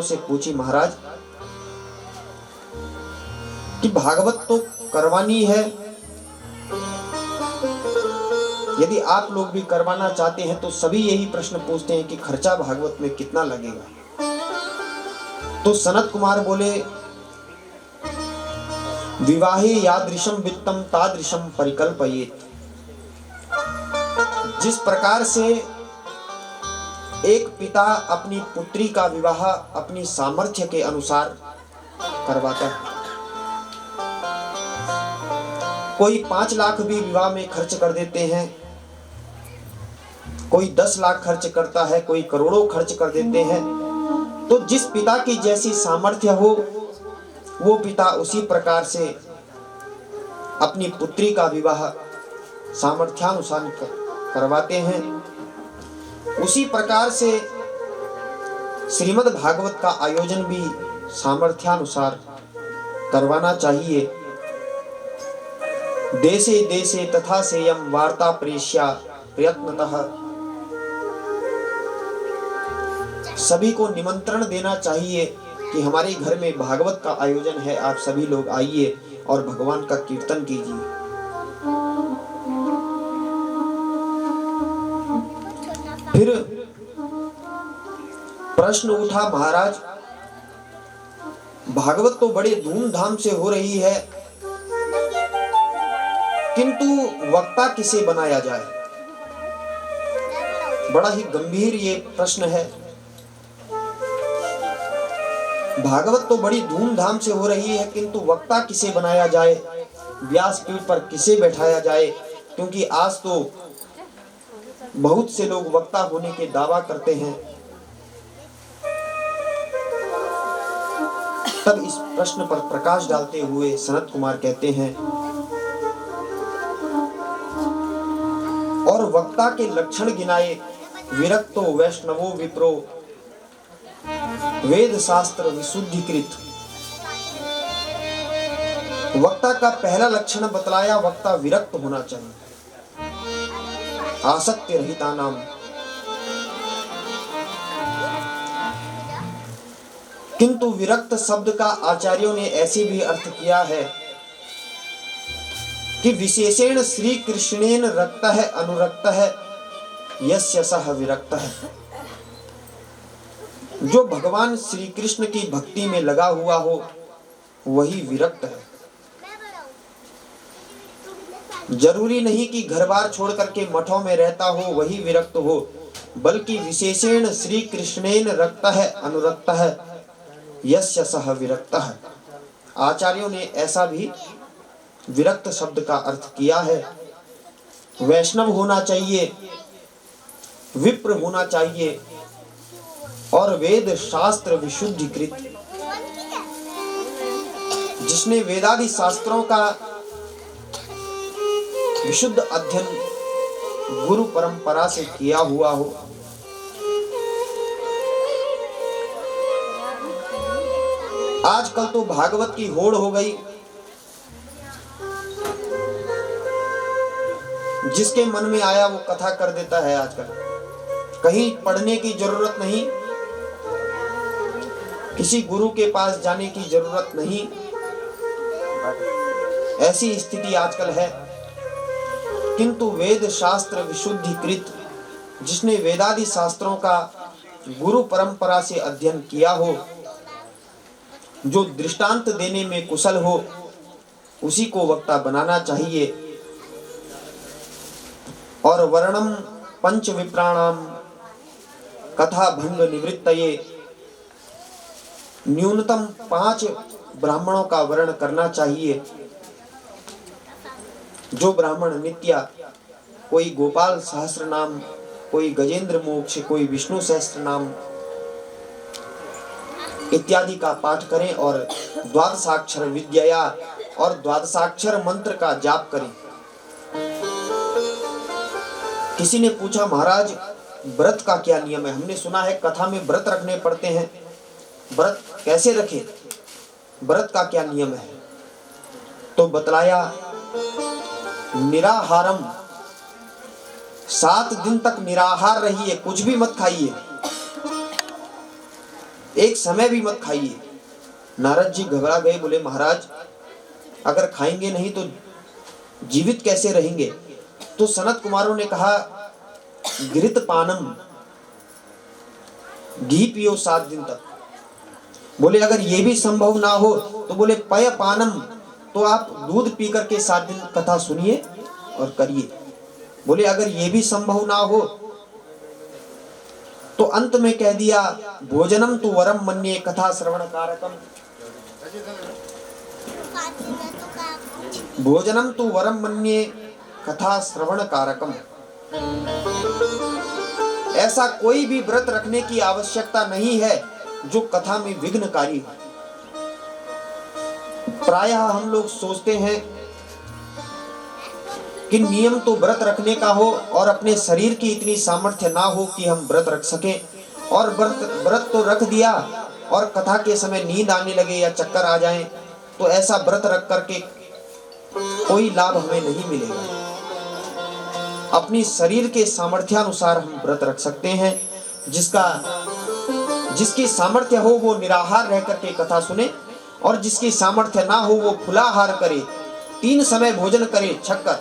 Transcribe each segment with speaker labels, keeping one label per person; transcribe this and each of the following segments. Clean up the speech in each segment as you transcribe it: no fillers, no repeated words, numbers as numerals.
Speaker 1: से पूछी, महाराज कि भागवत तो करवानी है, यदि आप लोग भी करवाना चाहते हैं तो सभी यही प्रश्न पूछते हैं कि खर्चा भागवत में कितना लगेगा। तो सनत कुमार बोले, विवाहे यादृशम वित्तम तादृशम परिकल्पयेत। जिस प्रकार से एक पिता अपनी पुत्री का विवाह अपनी सामर्थ्य के अनुसार करवाता है, कोई 5 लाख भी विवाह में खर्च कर देते हैं, कोई 10 लाख खर्च करता है, कोई करोड़ों खर्च कर देते हैं। तो जिस पिता की जैसी सामर्थ्य हो वो पिता उसी प्रकार से अपनी पुत्री का विवाह सामर्थ्यानुसार करवाते हैं। उसी प्रकार से श्रीमद् भागवत का आयोजन भी सामर्थ्यानुसार करवाना चाहिए। देशे देशे तथा सेयम वार्ता प्रेष्या प्रयत्नतः। सभी को निमंत्रण देना चाहिए कि हमारे घर में भागवत का आयोजन है, आप सभी लोग आइए और भगवान का कीर्तन कीजिए। फिर प्रश्न उठा, महाराज भागवत तो बड़े धूमधाम से हो रही है, किंतु वक्ता किसे बनाया जाए? बड़ा ही गंभीर ये प्रश्न है। भागवत तो बड़ी धूमधाम से हो रही है, किंतु वक्ता किसे बनाया जाए, व्यासपीठ पर किसे बैठाया जाए? क्योंकि आज तो बहुत से लोग वक्ता होने के दावा करते हैं। तब इस प्रश्न पर प्रकाश डालते हुए सनत कुमार कहते हैं, और वक्ता के लक्षण गिनाए, विरक्तो वैष्णवो विप्रो वेद शास्त्र विशुद्धिकृत। वक्ता का पहला लक्षण बतलाया, वक्ता विरक्त होना चाहिए, आसक्ति रहिता नाम। किंतु विरक्त शब्द का आचार्यों ने ऐसे भी अर्थ किया है कि विशेषण श्री कृष्णेन रक्तः अनुरक्तः यस्य सः विरक्तः। जो भगवान श्री कृष्ण की भक्ति में लगा हुआ हो वही विरक्त है। जरूरी नहीं कि घर बार छोड़ करके मठों में रहता हो वही विरक्त हो, बल्कि विशेषण श्री कृष्णेन रक्तः अनुरक्तः यस्य सः विरक्तः। आचार्यों ने ऐसा भी विरक्त शब्द का अर्थ किया है। वैष्णव होना चाहिए, विप्र होना चाहिए और वेद शास्त्र विशुद्धिकृत, जिसने वेदादि शास्त्रों का विशुद्ध अध्ययन गुरु परंपरा से किया हुआ हो। आजकल तो भागवत की होड़ हो गई, जिसके मन में आया वो कथा कर देता है। आजकल कहीं पढ़ने की जरूरत नहीं, किसी गुरु के पास जाने की जरूरत नहीं, ऐसी स्थिति आजकल है। किंतु वेद शास्त्र विशुद्धिकृत, जिसने वेदादि शास्त्रों का गुरु परंपरा से अध्ययन किया हो, जो दृष्टांत देने में कुशल हो, उसी को वक्ता बनाना चाहिए। और वर्णम पंच विप्राणाम कथा भंग निवृत्तये, न्यूनतम 5 ब्राह्मणों का वर्ण करना चाहिए। जो ब्राह्मण नित्य कोई गोपाल सहस्त्र नाम, कोई गजेंद्र मोक्ष, कोई विष्णु सहस्त्र नाम इत्यादि का पाठ करें और द्वादशाक्षर विद्या और द्वादशाक्षर मंत्र का जाप करें। किसी ने पूछा, महाराज व्रत का क्या नियम है? हमने सुना है कथा में व्रत रखने पड़ते हैं, व्रत कैसे रखें, व्रत का क्या नियम है? तो बतलाया, निराहारम, 7 दिन तक निराहार रहिए, कुछ भी मत खाइए। एक समय भी मत खाइए। नारद जी घबरा गए, बोले महाराज अगर खाएंगे नहीं तो जीवित कैसे रहेंगे? तो सनत कुमारों ने कहा घृत पानम, घी पियो 7 दिन तक। बोले अगर ये भी संभव ना हो तो बोले पय पानम, तो आप दूध पी करके 7 दिन कथा सुनिए और करिए। बोले अगर ये भी संभव ना हो तो अंत में कह दिया भोजनम तु वरम मन्ये कथा श्रवण कारकम, भोजनम तु वरम मन्ये कथा श्रवण कारकम। ऐसा कोई भी व्रत रखने की आवश्यकता नहीं है जो कथा में विघ्नकारी हो। प्रायः हम लोग सोचते हैं कि नियम तो व्रत रखने का हो और अपने शरीर की इतनी सामर्थ्य ना हो कि हम व्रत रख सकें, और व्रत तो रख दिया और कथा के समय नींद आने लगे या चक्कर आ जाएं, तो ऐसा व्रत रख करके कोई लाभ हमें नहीं मिलेगा। अपनी शरीर के सामर्थ्यानुसार हम व्रत रख सकते हैं। जिसकी सामर्थ्य हो वो निराहार रह करके कथा सुने, और जिसकी सामर्थ्य ना हो वो फुलाहार करे, 3 समय भोजन करे छक्कर,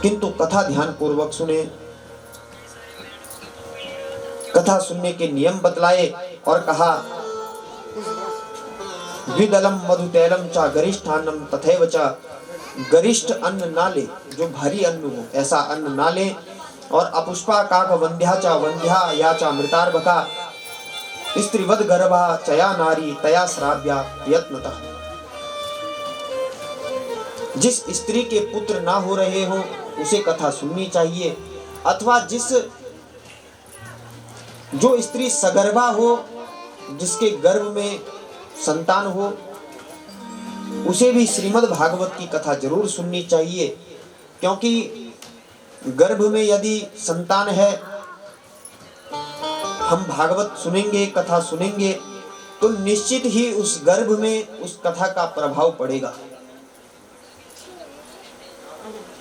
Speaker 1: किंतु कथा ध्यान पूर्वक सुने। कथा सुनने के नियम बतलाए और कहा द्विदलम मधुतैलम चा गरिष्ठान्नम तथैव च, गरिष्ठ अन्न ना ले, जो भारी अन्न हो ऐसा अन्न ना ले, और अपुष्पा काक वंध्या चा वंध्या या चा मृतार्भका, स्त्रीवद गर्भा चया नारी तया श्राव्या प्रयत्नतः। जिस स्त्री के पुत्र ना हो रहे हो उसे कथा सुननी चाहिए, अथवा जो स्त्री सगर्भा हो, जिसके गर्भ में संतान हो, उसे भी श्रीमद् भागवत की कथा जरूर सुननी चाहिए। क्योंकि गर्भ में यदि संतान है, हम भागवत सुनेंगे, कथा सुनेंगे, तो निश्चित ही उस गर्भ में उस कथा का प्रभाव पड़ेगा।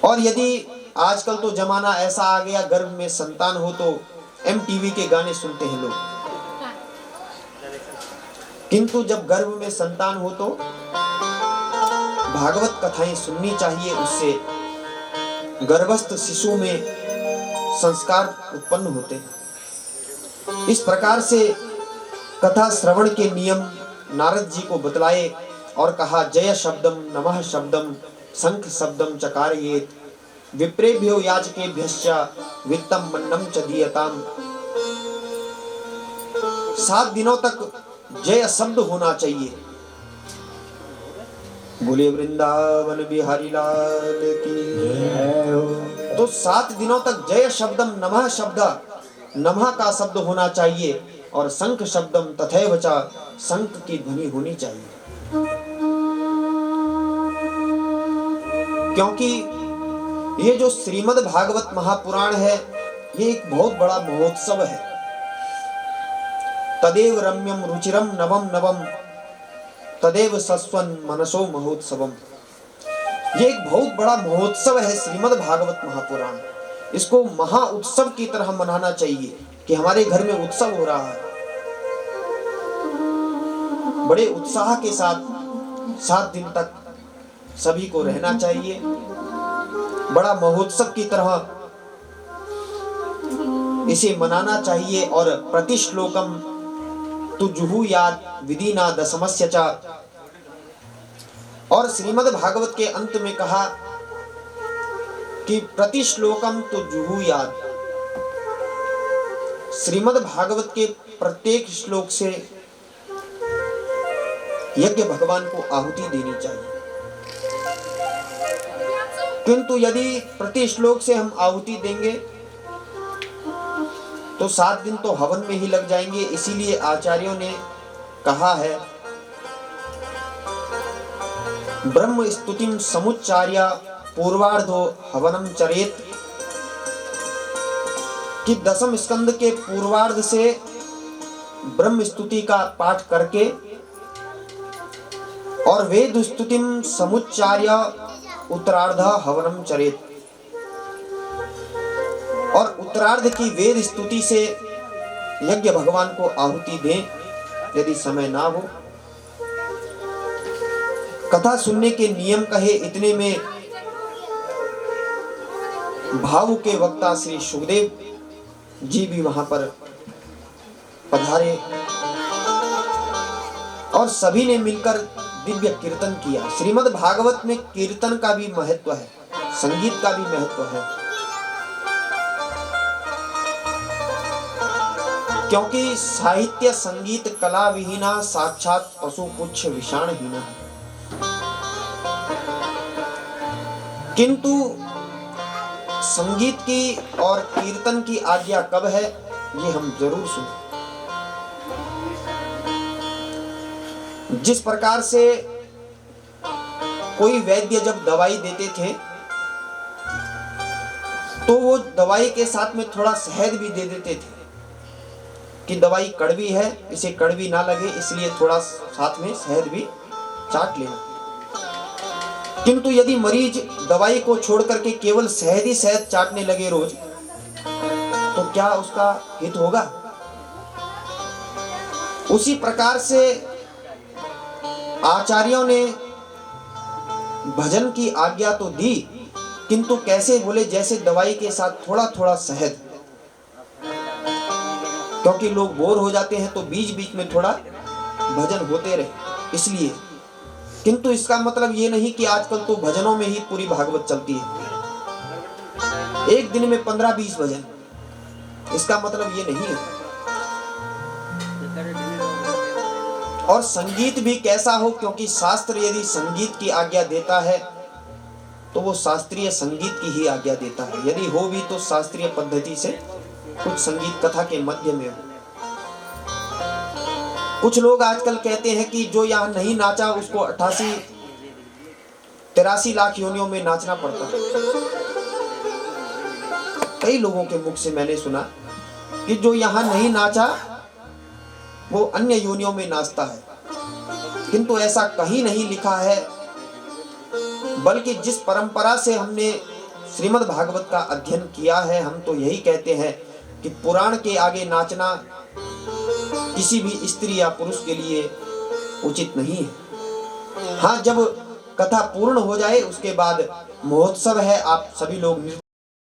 Speaker 1: और यदि आजकल तो जमाना ऐसा आ गया, गर्भ में संतान हो तो MTV के गाने सुनते हैं लोग, किंतु जब गर्भ में संतान हो तो भागवत कथाएं सुननी चाहिए। उससे गर्भस्थ शिशु में संस्कार उत्पन्न होते हैं। इस प्रकार से कथा श्रवण के नियम नारद जी को बतलाए और कहा जय शब्दम नमः शब्दम शंख शब्दम चकारयेत, विप्रेभ्यो याचकेभ्यश्च वित्तम मन्नम च दीयताम। 7 दिनों तक जय शब्द होना चाहिए। बोले वृंदावन बिहारी लाल की जय हो। तो 7 दिनों तक जय शब्दम नमः शब्द, नमः का शब्द होना चाहिए, और शंख शब्दम तथैव च, शंख की ध्वनि होनी चाहिए। क्योंकि ये जो श्रीमद् भागवत महापुराण है, ये एक बहुत बड़ा महोत्सव है। तदेव रम्यम रुचिरम नवम नवम तदेव सस्वन मनसो महोत्सवम। ये एक बहुत बड़ा महोत्सव है श्रीमद् भागवत महापुराण। इसको महा उत्सव की तरह मनाना चाहिए कि हमारे घर में उत्सव हो रहा है। बड़े उत्साह के साथ 7 दिन तक सभी को रहना चाहिए, बड़ा महोत्सव की तरह इसे मनाना चाहिए। और प्रतिश्लोकम तु जुहुयात विधिना दशमस्य च। और श्रीमद् भागवत के अंत में कहा कि प्रतिश्लोकम तु जुहुयात, श्रीमद् भागवत के प्रत्येक श्लोक से यज्ञ भगवान को आहुति देनी चाहिए। किंतु यदि प्रति श्लोक से हम आहुति देंगे तो 7 दिन तो हवन में ही लग जाएंगे। इसीलिए आचार्यों ने कहा है ब्रह्म स्तुतिम समुच्चार्य पूर्वार्धो हवनम चरेत, कि 10वें स्कंद के पूर्वार्ध से ब्रह्म स्तुति का पाठ करके और वेद स्तुतिम समुच्चार्य उत्तरार्ध हवनम चरेत, और उत्तरार्ध की वेद स्तुति से यज्ञ भगवान को आहुति दें। यदि समय ना हो। कथा सुनने के नियम कहे इतने में भाव के वक्ता श्री सुखदेव जी भी वहां पर पधारे और सभी ने मिलकर दिव्य कीर्तन किया। श्रीमद् भागवत में कीर्तन का भी महत्व है, संगीत का भी महत्व है, क्योंकि साहित्य संगीत कला विहीना साक्षात पशु पुच्छ विषाणहीना है। किंतु संगीत की और कीर्तन की आज्ञा कब है, ये हम जरूर सुने। जिस प्रकार से कोई वैद्य जब दवाई देते थे तो वो दवाई के साथ में थोड़ा शहद भी दे देते थे कि दवाई कड़वी है, इसे कड़वी ना लगे, इसलिए थोड़ा साथ में शहद भी चाट लेना। किंतु यदि मरीज दवाई को छोड़ करके केवल शहद ही शहद चाटने लगे रोज, तो क्या उसका हित होगा? उसी प्रकार से आचार्यों ने भजन की आज्ञा तो दी, किंतु कैसे बोले, जैसे दवाई के साथ थोड़ा थोड़ा शहद, क्योंकि लोग बोर हो जाते हैं तो बीच बीच में थोड़ा भजन होते रहे, इसलिए। किंतु इसका मतलब ये नहीं कि आजकल तो भजनों में ही पूरी भागवत चलती है, एक दिन में 15-20 भजन, इसका मतलब ये नहीं है। और संगीत भी कैसा हो, क्योंकि शास्त्र यदि संगीत की आज्ञा देता है तो वो शास्त्रीय संगीत की ही आज्ञा देता है। यदि हो भी तो शास्त्रीय पद्धति से, कुछ संगीत कथा के मध्य में हो। कुछ लोग आजकल कहते हैं कि जो यहाँ नहीं नाचा उसको 88-83 लाख योनियों में नाचना पड़ता है। कई लोगों के मुख से मैंने सुना कि जो यहाँ नहीं नाचा वो अन्य योनियों में नाचता है, किंतु ऐसा कहीं नहीं लिखा है। बल्कि जिस परंपरा से हमने श्रीमद् भागवत का अध्ययन किया है, हम तो यही कहते हैं कि पुराण के आगे नाचना किसी भी स्त्री या पुरुष के लिए उचित नहीं है। हाँ, जब कथा पूर्ण हो जाए उसके बाद महोत्सव है, आप सभी लोग